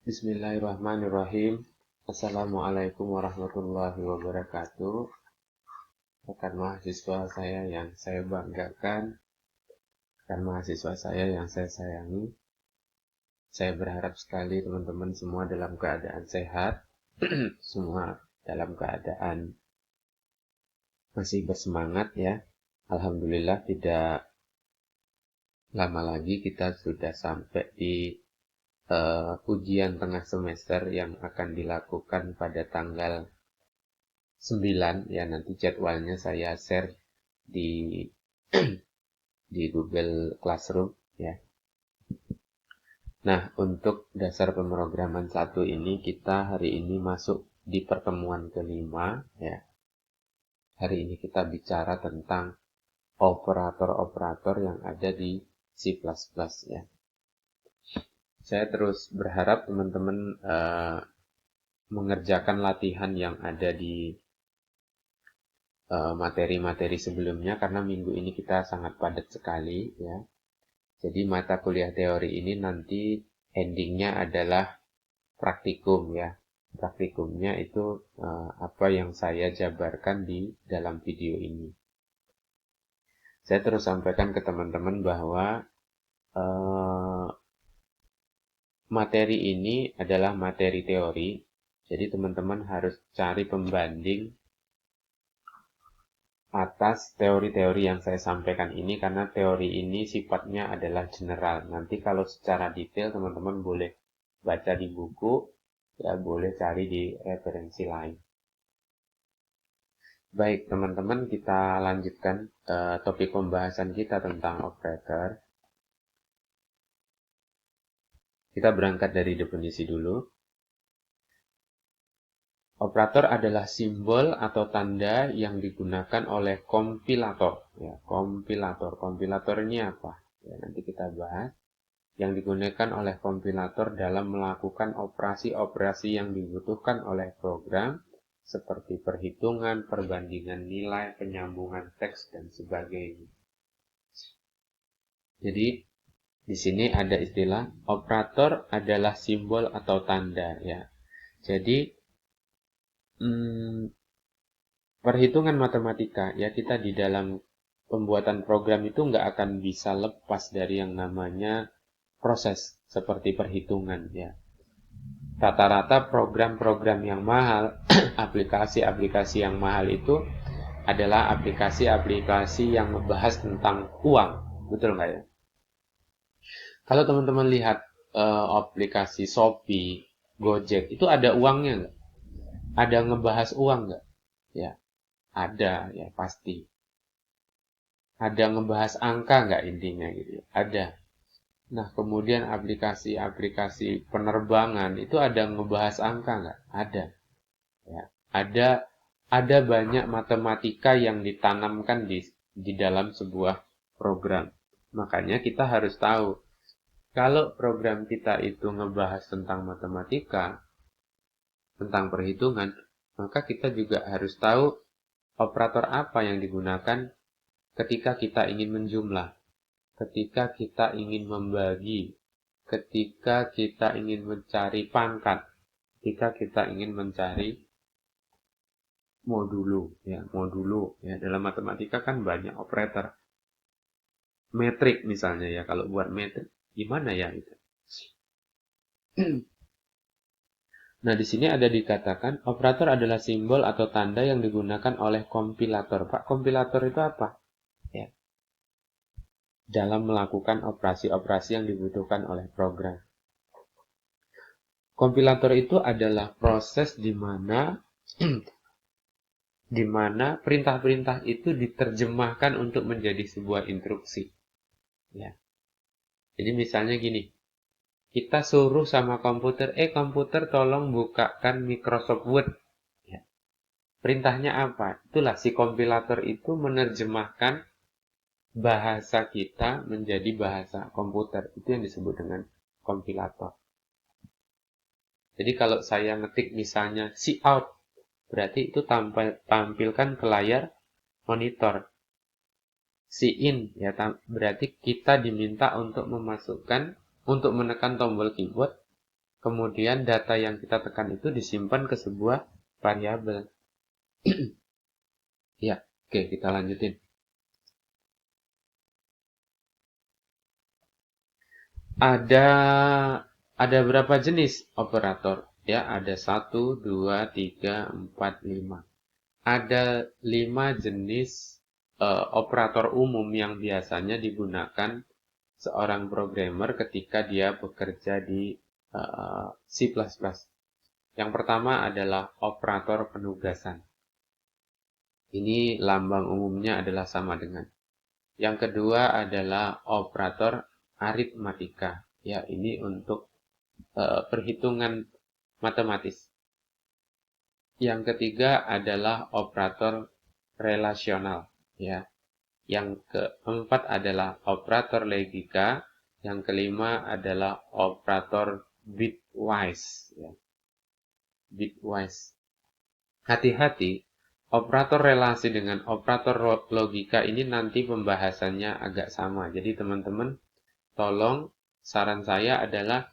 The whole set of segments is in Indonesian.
Bismillahirrahmanirrahim. Assalamualaikum warahmatullahi wabarakatuh. Rekan mahasiswa saya yang saya banggakan, rekan mahasiswa saya yang saya sayangi. Saya berharap sekali teman-teman semua dalam keadaan sehat, semua dalam keadaan masih bersemangat ya. Alhamdulillah tidak lama lagi kita sudah sampai di ujian tengah semester yang akan dilakukan pada tanggal 9 ya, nanti jadwalnya saya share di di Google Classroom ya. Nah, untuk dasar pemrograman 1 ini kita hari ini masuk di pertemuan kelima ya. Hari ini kita bicara tentang operator-operator yang ada di C++ ya. Saya terus berharap teman-teman mengerjakan latihan yang ada di materi-materi sebelumnya karena minggu ini kita sangat padat sekali ya. Jadi mata kuliah teori ini nanti endingnya adalah praktikum ya. Praktikumnya itu apa yang saya jabarkan di dalam video ini. Saya terus sampaikan ke teman-teman bahwa materi ini adalah materi teori. Jadi teman-teman harus cari pembanding atas teori-teori yang saya sampaikan ini karena teori ini sifatnya adalah general. Nanti kalau secara detail teman-teman boleh baca di buku, ya boleh cari di referensi lain. Baik teman-teman, kita lanjutkan topik pembahasan kita tentang operator. Kita berangkat dari definisi dulu. Operator adalah simbol atau tanda yang digunakan oleh kompilator. Ya, kompilator. Kompilator ini apa? Ya, nanti kita bahas. Yang digunakan oleh kompilator dalam melakukan operasi-operasi yang dibutuhkan oleh program seperti perhitungan, perbandingan nilai, penyambungan teks, dan sebagainya. Jadi, di sini ada istilah operator adalah simbol atau tanda ya. Jadi, perhitungan matematika ya, kita di dalam pembuatan program itu nggak akan bisa lepas dari yang namanya proses seperti perhitungan ya. Rata-rata program-program yang mahal, aplikasi-aplikasi yang mahal itu adalah aplikasi-aplikasi yang membahas tentang uang, betul nggak ya? Kalau teman-teman lihat aplikasi Shopee, Gojek, itu ada uangnya nggak? Ada ngebahas uang nggak? Ya, ada ya pasti. Ada ngebahas angka nggak intinya gitu ya? Ada. Nah, kemudian aplikasi-aplikasi penerbangan itu ada ngebahas angka nggak? Ada. Ya, ada banyak matematika yang ditanamkan di dalam sebuah program. Makanya kita harus tahu kalau program kita itu ngebahas tentang matematika, tentang perhitungan, maka kita juga harus tahu operator apa yang digunakan ketika kita ingin menjumlah, ketika kita ingin membagi, ketika kita ingin mencari pangkat, ketika kita ingin mencari modulo ya, dalam matematika kan banyak operator. Metrik misalnya ya, kalau buat metrik gimana ya itu? Nah, di sini ada dikatakan operator adalah simbol atau tanda yang digunakan oleh kompilator. Pak, kompilator itu apa? Ya, dalam melakukan operasi-operasi yang dibutuhkan oleh program. Kompilator itu adalah proses di mana perintah-perintah itu diterjemahkan untuk menjadi sebuah instruksi. Ya. Jadi misalnya gini, kita suruh sama komputer, komputer tolong bukakan Microsoft Word. Ya. Perintahnya apa? Itulah si kompilator itu menerjemahkan bahasa kita menjadi bahasa komputer. Itu yang disebut dengan kompilator. Jadi kalau saya ngetik misalnya cout, berarti itu tampilkan ke layar monitor. In ya, berarti kita diminta untuk menekan tombol keyboard Kemudian data yang kita tekan itu disimpan ke sebuah variabel. Ya, oke, kita lanjutin. Ada berapa jenis operator? Ya, ada 1, 2, 3, 4, 5. Ada 5 jenis operator umum yang biasanya digunakan seorang programmer ketika dia bekerja di C++. Yang pertama adalah operator penugasan. Ini lambang umumnya adalah sama dengan. Yang kedua adalah operator aritmatika. Ya, ini untuk perhitungan matematis. Yang ketiga adalah operator relasional. Ya. Yang keempat adalah operator logika. Yang kelima adalah operator bitwise. Ya. Bitwise. Hati-hati, operator relasi dengan operator logika ini nanti pembahasannya agak sama. Jadi teman-teman, tolong saran saya adalah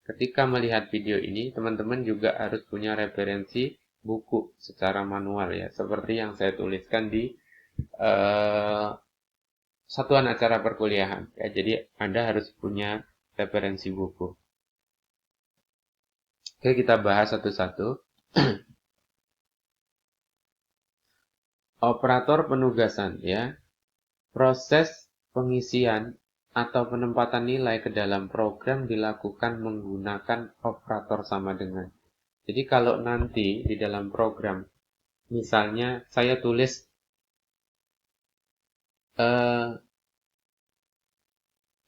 ketika melihat video ini, teman-teman juga harus punya referensi buku secara manual ya. Seperti yang saya tuliskan di satuan acara perkuliahan. Ya, jadi Anda harus punya referensi buku. Oke, kita bahas satu-satu. Operator penugasan ya. Proses pengisian atau penempatan nilai ke dalam program dilakukan menggunakan operator sama dengan. Jadi kalau nanti di dalam program, misalnya saya tulis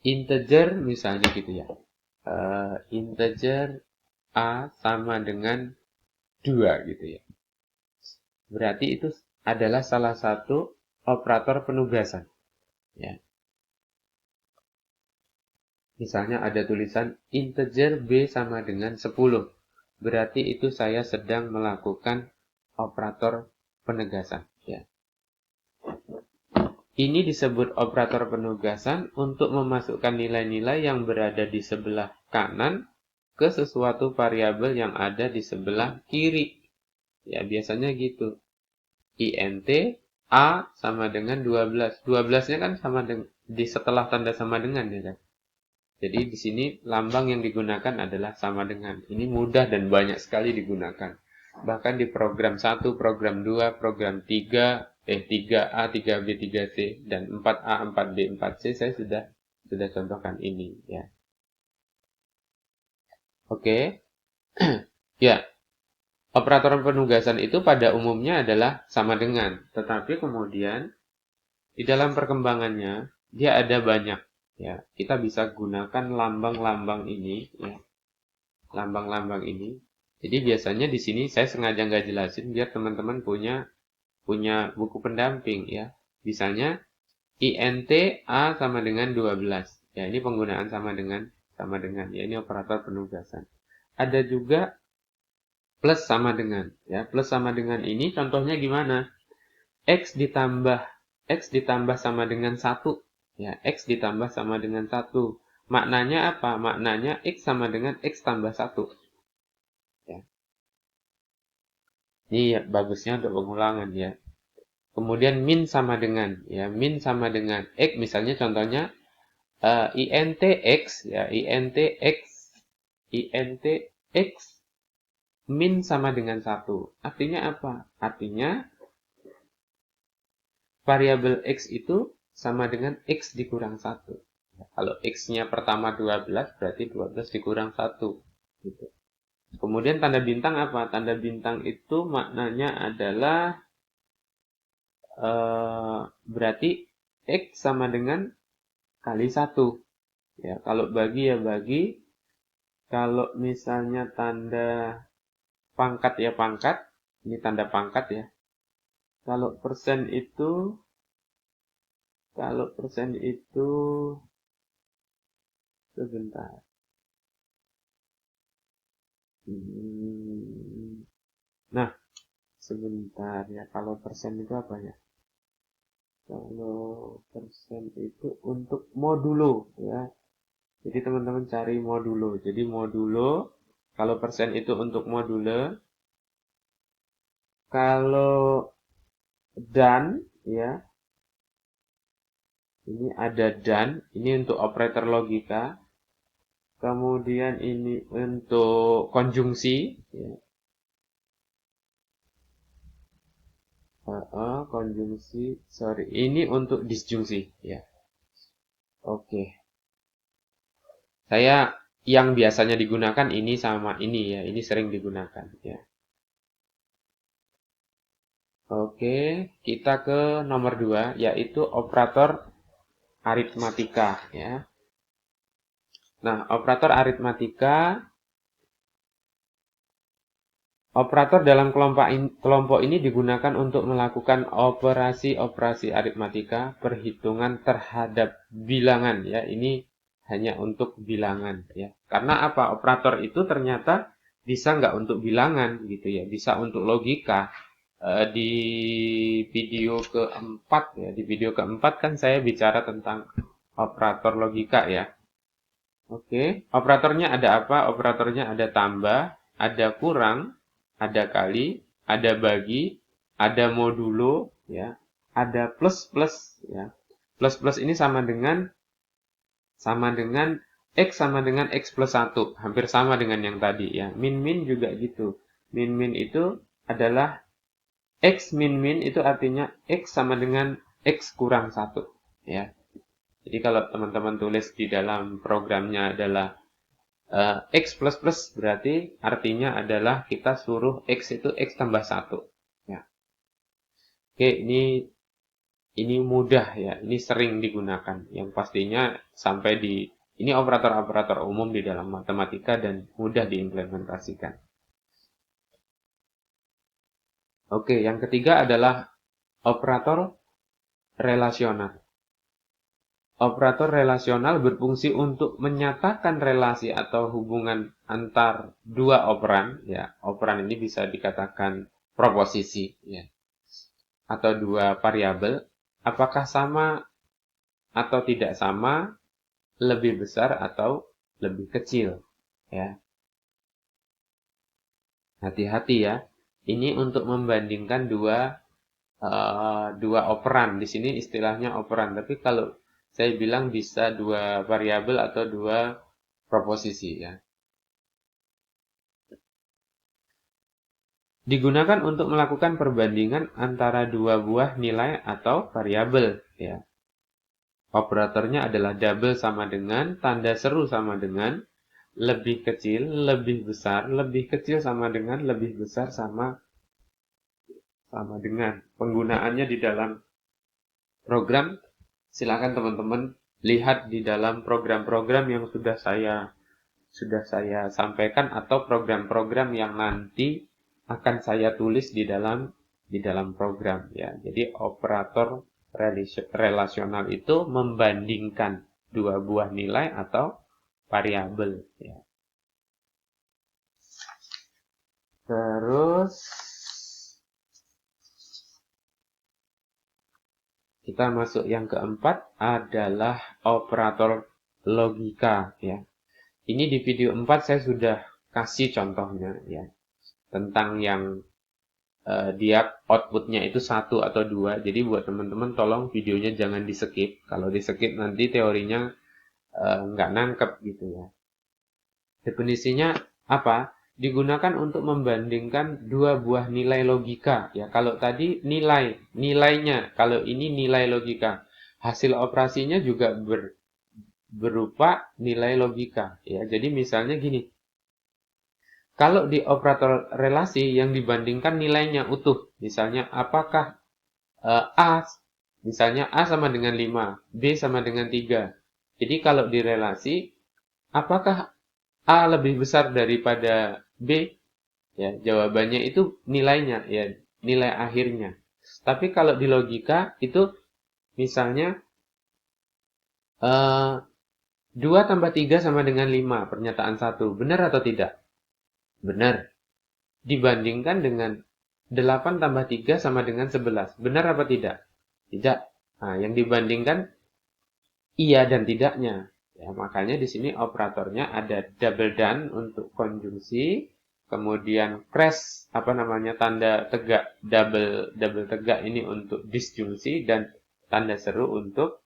integer misalnya gitu ya. Integer A sama dengan 2 gitu ya. Berarti itu adalah salah satu operator penugasan. Ya. Misalnya ada tulisan integer B sama dengan 10. Berarti itu saya sedang melakukan operator penegasan. Ya. Ini disebut operator penugasan untuk memasukkan nilai-nilai yang berada di sebelah kanan ke sesuatu variabel yang ada di sebelah kiri. Ya, biasanya gitu. int A sama dengan 12. 12-nya kan sama dengan di setelah tanda sama dengan ya kan. Jadi di sini lambang yang digunakan adalah sama dengan. Ini mudah dan banyak sekali digunakan. Bahkan di program 1, program 2, program 3A, 3B, 3C dan 4A, 4B, 4C saya sudah contohkan ini ya. Oke. Ya. Operator penugasan itu pada umumnya adalah sama dengan, tetapi kemudian di dalam perkembangannya dia ada banyak ya. Kita bisa gunakan lambang-lambang ini ya. Lambang-lambang ini. Jadi biasanya di sini saya sengaja nggak jelasin biar teman-teman punya buku pendamping ya. Misalnya int A sama dengan 12. Ya, ini penggunaan sama dengan ya, ini operator penugasan. Ada juga plus sama dengan ya. Plus sama dengan ini contohnya gimana? X ditambah sama dengan 1 ya. X ditambah sama dengan 1. Maknanya apa? Maknanya X sama dengan X tambah 1 ya. Ini ya, bagusnya untuk pengulangan ya. Kemudian min sama dengan ya. Min sama dengan X misalnya contohnya int X ya. int X min sama dengan 1. Artinya apa? Artinya variabel X itu sama dengan X dikurang 1. Kalau X-nya pertama 12, berarti 12 dikurang 1. Gitu. Kemudian tanda bintang apa? Tanda bintang itu maknanya adalah berarti X sama dengan kali 1. Ya, kalau bagi ya bagi. Kalau misalnya tanda pangkat ya pangkat. Ini tanda pangkat ya. Kalau persen itu sebentar. Nah, sebentar ya. Kalau persen itu apa ya? Kalau persen itu untuk modulo ya. Jadi teman-teman cari modulo. Jadi modulo Kalau persen itu untuk module. Kalau dan, ya, ini ada dan, ini untuk operator logika. Kemudian ini untuk konjungsi, ya. Konjungsi, sorry, ini untuk disjungsi, ya. Oke, saya yang biasanya digunakan ini sama ini ya, ini sering digunakan ya. Oke, kita ke nomor 2, yaitu operator aritmatika ya. Nah, operator aritmatika, operator dalam kelompok ini digunakan untuk melakukan operasi-operasi aritmatika, perhitungan terhadap bilangan ya. Ini hanya untuk bilangan ya. Karena apa? Operator itu ternyata bisa nggak untuk bilangan gitu ya, bisa untuk logika. Di video keempat ya, di video keempat kan saya bicara tentang operator logika ya. Oke, operatornya ada apa? Operatornya ada tambah, ada kurang, ada kali, ada bagi, ada modulo, ya, ada plus plus, ya. Plus plus ini sama dengan x sama dengan x plus 1, hampir sama dengan yang tadi ya. Min min juga gitu. Min min itu adalah x min min itu artinya x sama dengan x kurang 1, ya. Jadi kalau teman-teman tulis di dalam programnya adalah x plus plus, berarti artinya adalah kita suruh x itu x tambah 1. Ya. Oke, ini mudah ya, ini sering digunakan. Yang pastinya sampai ini operator-operator umum di dalam matematika dan mudah diimplementasikan. Oke, yang ketiga adalah operator relasional. Operator relasional berfungsi untuk menyatakan relasi atau hubungan antar dua operan. Ya, operan ini bisa dikatakan proposisi, ya, atau dua variabel. Apakah sama atau tidak sama, lebih besar atau lebih kecil, ya. Hati-hati ya. Ini untuk membandingkan dua operan. Di sini istilahnya operan, tapi kalau saya bilang bisa dua variabel atau dua proposisi ya. Digunakan untuk melakukan perbandingan antara dua buah nilai atau variabel ya. Operatornya adalah double sama dengan, tanda seru sama dengan, lebih kecil, lebih besar, lebih kecil sama dengan, lebih besar sama dengan. Penggunaannya di dalam program, silakan teman-teman lihat di dalam program-program yang sudah saya sampaikan atau program-program yang nanti akan saya tulis di dalam program ya. Jadi operator relasional itu membandingkan dua buah nilai atau variabel ya. Terus kita masuk yang keempat adalah operator logika ya. Ini di video 4 saya sudah kasih contohnya ya. Tentang yang dia outputnya itu 1 atau 2. Jadi buat teman-teman tolong videonya jangan di skip. Kalau di skip nanti teorinya nggak nangkep gitu ya. Definisinya apa? Digunakan untuk membandingkan dua buah nilai logika ya. Kalau tadi nilainya, kalau ini nilai logika. Hasil operasinya juga berupa nilai logika ya. Jadi misalnya gini. Kalau di operator relasi yang dibandingkan nilainya utuh. Misalnya apakah A, misalnya A sama dengan 5, B sama dengan 3. Jadi kalau di relasi, apakah A lebih besar daripada B? Ya, jawabannya itu nilainya, ya, nilai akhirnya. Tapi kalau di logika itu misalnya 2 tambah 3 sama dengan 5, pernyataan 1. Benar atau tidak? Benar. Dibandingkan dengan 8 tambah 3 sama dengan 11. Benar apa tidak? Tidak. Nah, yang dibandingkan iya dan tidaknya. Ya, makanya di sini operatornya ada double done untuk konjungsi, kemudian crash tanda tegak double tegak ini untuk disjungsi, dan tanda seru untuk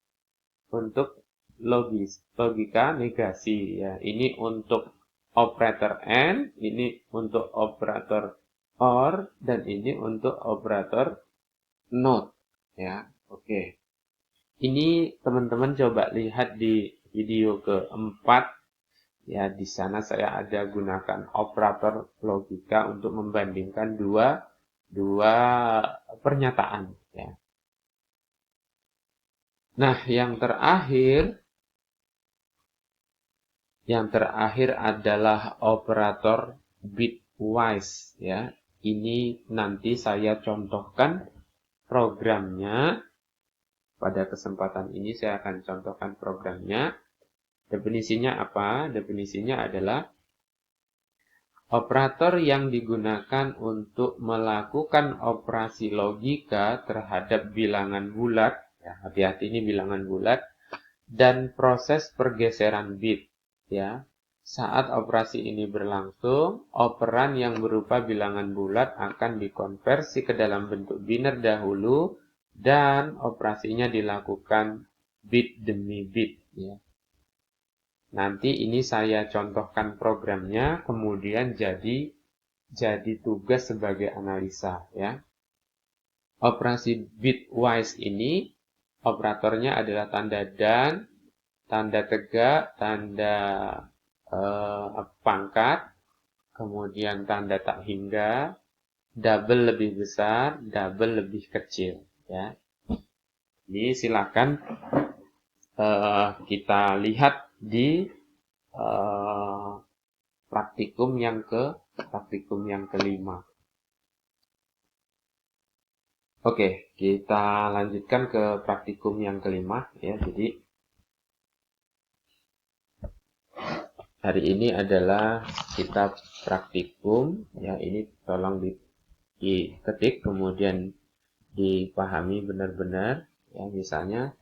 logika negasi. Ya, ini untuk operator and, ini untuk operator or, dan ini untuk operator not. Ya, oke. Ini teman-teman coba lihat di video keempat. Ya, di sana saya ada gunakan operator logika untuk membandingkan dua pernyataan. Ya. Nah, yang terakhir adalah operator bitwise. Ya, ini nanti saya contohkan programnya. Pada kesempatan ini saya akan contohkan programnya. Definisinya apa? Definisinya adalah operator yang digunakan untuk melakukan operasi logika terhadap bilangan bulat. Ya, hati-hati, ini bilangan bulat. Dan proses pergeseran bit. Ya, saat operasi ini berlangsung, operan yang berupa bilangan bulat akan dikonversi ke dalam bentuk biner dahulu, dan operasinya dilakukan bit demi bit. Ya. Nanti ini saya contohkan programnya, kemudian jadi tugas sebagai analisa. Ya. Operasi bitwise ini operatornya adalah tanda dan, tanda tegak, tanda pangkat, kemudian tanda tak hingga, double lebih besar, double lebih kecil. Ya. Ini silakan kita lihat di praktikum yang kelima. Oke, kita lanjutkan ke praktikum yang kelima. Ya, jadi hari ini adalah kita praktikum. Ya, ini tolong diketik kemudian dipahami benar-benar. Ya, misalnya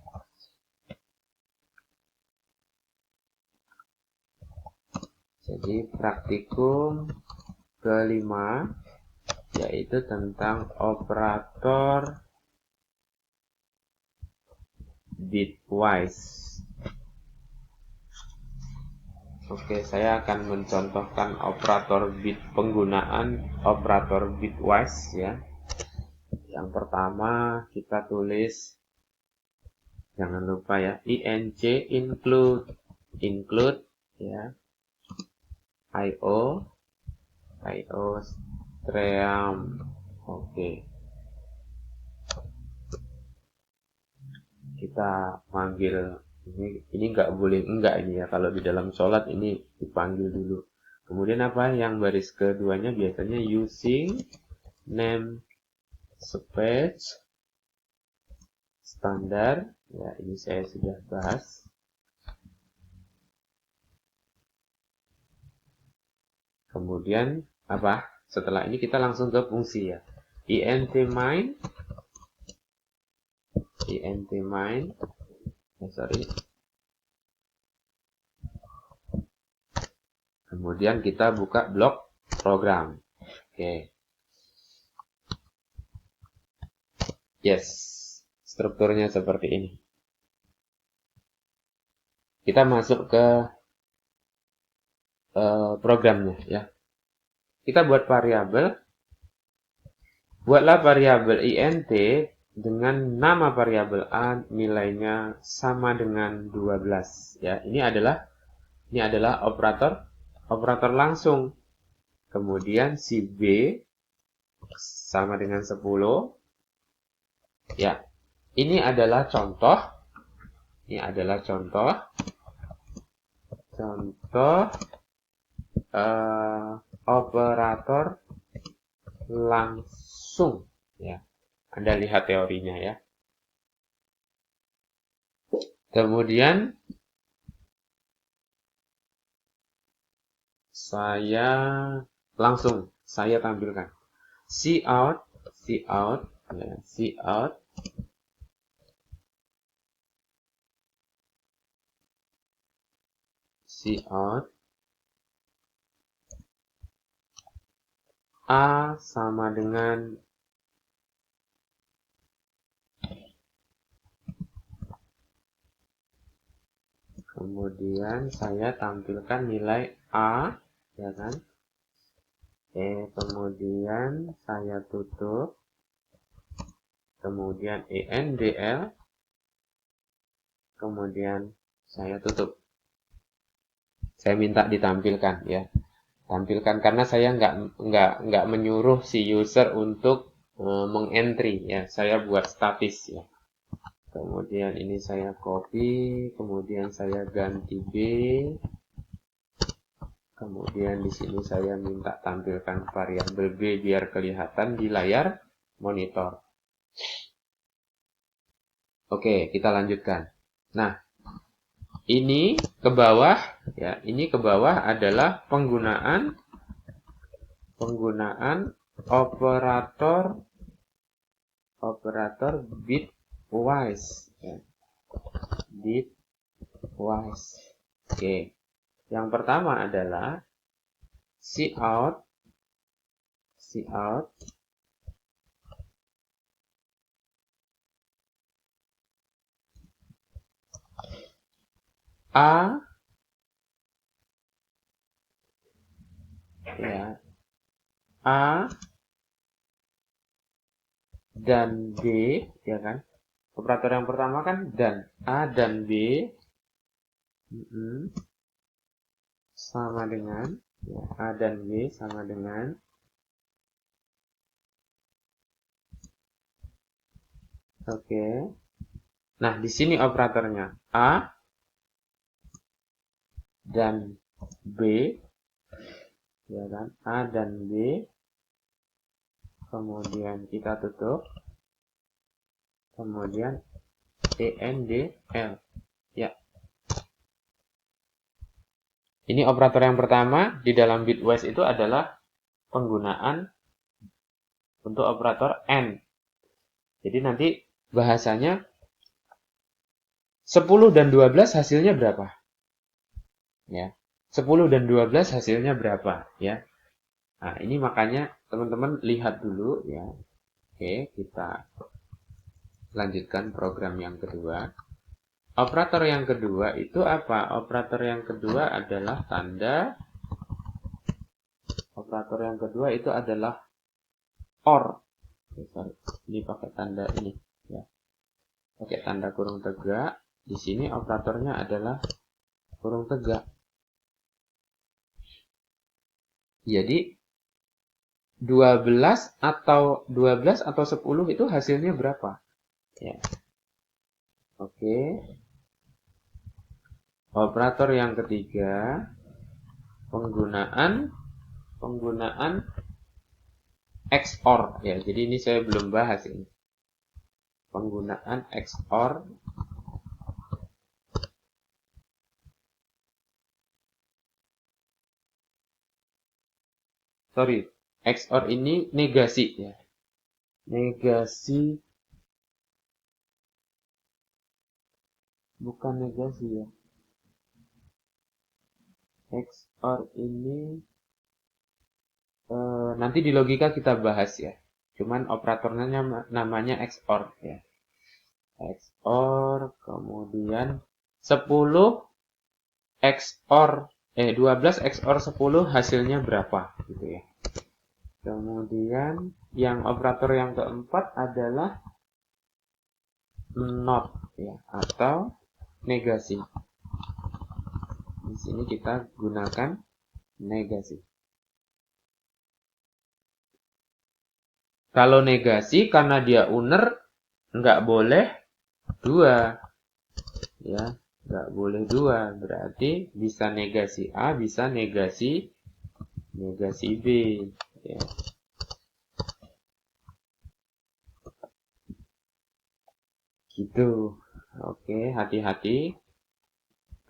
jadi praktikum kelima yaitu tentang operator bitwise. Oke, saya akan mencontohkan penggunaan operator bitwise. Ya. Yang pertama kita tulis, jangan lupa ya, include ya, IO stream. Oke, kita panggil ini nggak boleh enggak ini ya, kalau di dalam sholat ini dipanggil dulu. Kemudian apa yang baris keduanya? Biasanya using name space standar. Ya, ini saya sudah bahas. Kemudian apa? Setelah ini kita langsung ke fungsi ya. int main. Kemudian kita buka blok program. Oke. Yes. Strukturnya seperti ini. Kita masuk ke programnya ya. Kita buat variabel. Buatlah variabel int dengan nama variabel a nilainya sama dengan 12 ya. Ini adalah operator langsung. Kemudian si b sama dengan 10. Ya. Ini adalah contoh. Operator langsung ya. Anda lihat teorinya ya. Kemudian saya tampilkan cout Cout A sama dengan kemudian saya tampilkan nilai A, ya kan? Kemudian saya tutup, kemudian ENDL, kemudian saya tutup. Saya minta ditampilkan, ya. Tampilkan karena saya nggak menyuruh si user untuk mengentry, ya. Saya buat statis, ya. Kemudian ini saya copy, kemudian saya ganti B. Kemudian di sini saya minta tampilkan variabel B biar kelihatan di layar monitor. Oke, kita lanjutkan. Nah, ini ke bawah, ya. Ini ke bawah adalah penggunaan operator bitwise, ya. Bitwise. Oke. Yang pertama adalah cout A, ya, A dan B, ya kan? Operator yang pertama kan dan A dan B sama dengan, ya, A dan B sama dengan oke. Nah, di sini operatornya A dan B, ya kan? A dan B. Kemudian kita tutup. Kemudian ENDL. Ya. Ini operator yang pertama di dalam bitwise itu adalah penggunaan untuk operator AND. Jadi nanti bahasanya 10 dan 12 hasilnya berapa? Ya. 10 dan 12 hasilnya berapa, ya? Nah, ini makanya teman-teman lihat dulu, ya. Oke, kita lanjutkan program yang kedua. Operator yang kedua itu apa? Operator yang kedua adalah tanda. Operator yang kedua itu adalah OR. Ini pakai tanda ini, ya. Pakai tanda kurung tegak. Di sini operatornya adalah kurung tegak. Jadi 12 atau 10 itu hasilnya berapa? Ya. Oke. Operator yang ketiga, penggunaan XOR, ya. Jadi ini saya belum bahas ini. Penggunaan XOR. Sorry, XOR ini negasi, ya. Negasi, bukan negasi, ya. XOR ini nanti di logika kita bahas, ya. Cuman operatornya namanya XOR, ya. XOR, kemudian 10 XOR 12 XOR 10 hasilnya berapa, gitu, ya. Kemudian yang operator yang keempat adalah NOT, ya, atau negasi. Di sini kita gunakan negasi. Kalau negasi karena dia uner nggak boleh 2, ya, nggak boleh 2. Berarti bisa negasi A, bisa negasi B, ya. Gitu. Oke, hati-hati.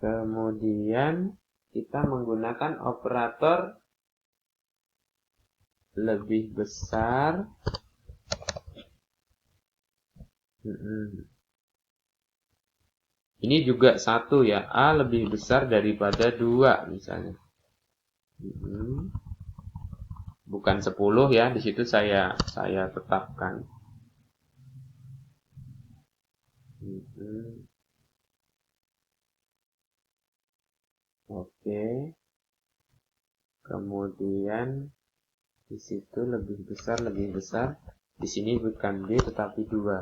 Kemudian kita menggunakan operator lebih besar. Ini juga 1 ya. A lebih besar daripada 2 misalnya. Bukan 10 ya, di situ saya tetapkan. Oke. Kemudian di situ lebih besar. Di sini bukan B tetapi 2.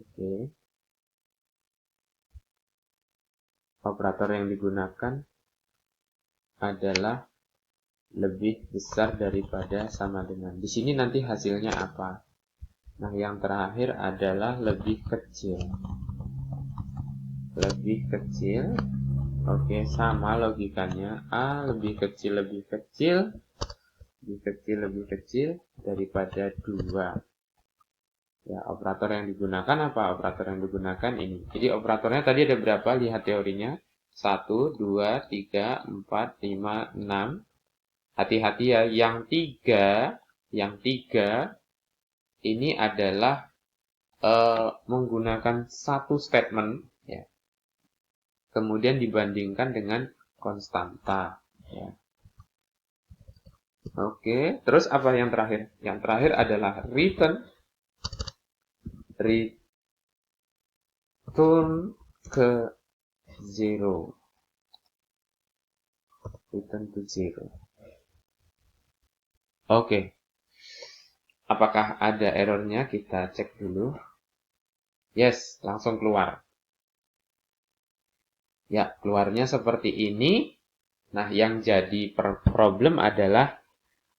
Oke. Operator yang digunakan adalah lebih besar daripada sama dengan. Di sini nanti hasilnya apa? Nah, yang terakhir adalah lebih kecil. Lebih kecil. Oke, sama logikanya. A lebih kecil daripada 2. Ya, operator yang digunakan apa? Operator yang digunakan ini. Jadi operatornya tadi ada berapa? Lihat teorinya. 1, 2, 3, 4, 5, 6. Hati-hati ya, yang 3 ini adalah menggunakan satu statement ya. Kemudian dibandingkan dengan konstanta ya. Oke, terus apa yang terakhir? Yang terakhir adalah return ke 0. Return to 0. Oke. Apakah ada errornya? Kita cek dulu. Yes, langsung keluar. Ya, keluarnya seperti ini. Nah, yang jadi problem adalah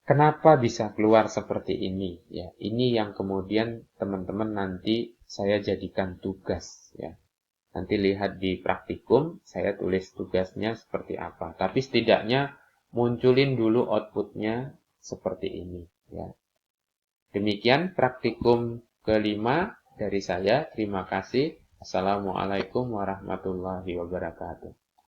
kenapa bisa keluar seperti ini? Ya, ini yang kemudian teman-teman nanti saya jadikan tugas ya. Nanti lihat di praktikum, saya tulis tugasnya seperti apa. Tapi setidaknya munculin dulu outputnya seperti ini ya. Demikian praktikum kelima dari saya. Terima kasih. Assalamualaikum warahmatullahi wabarakatuh.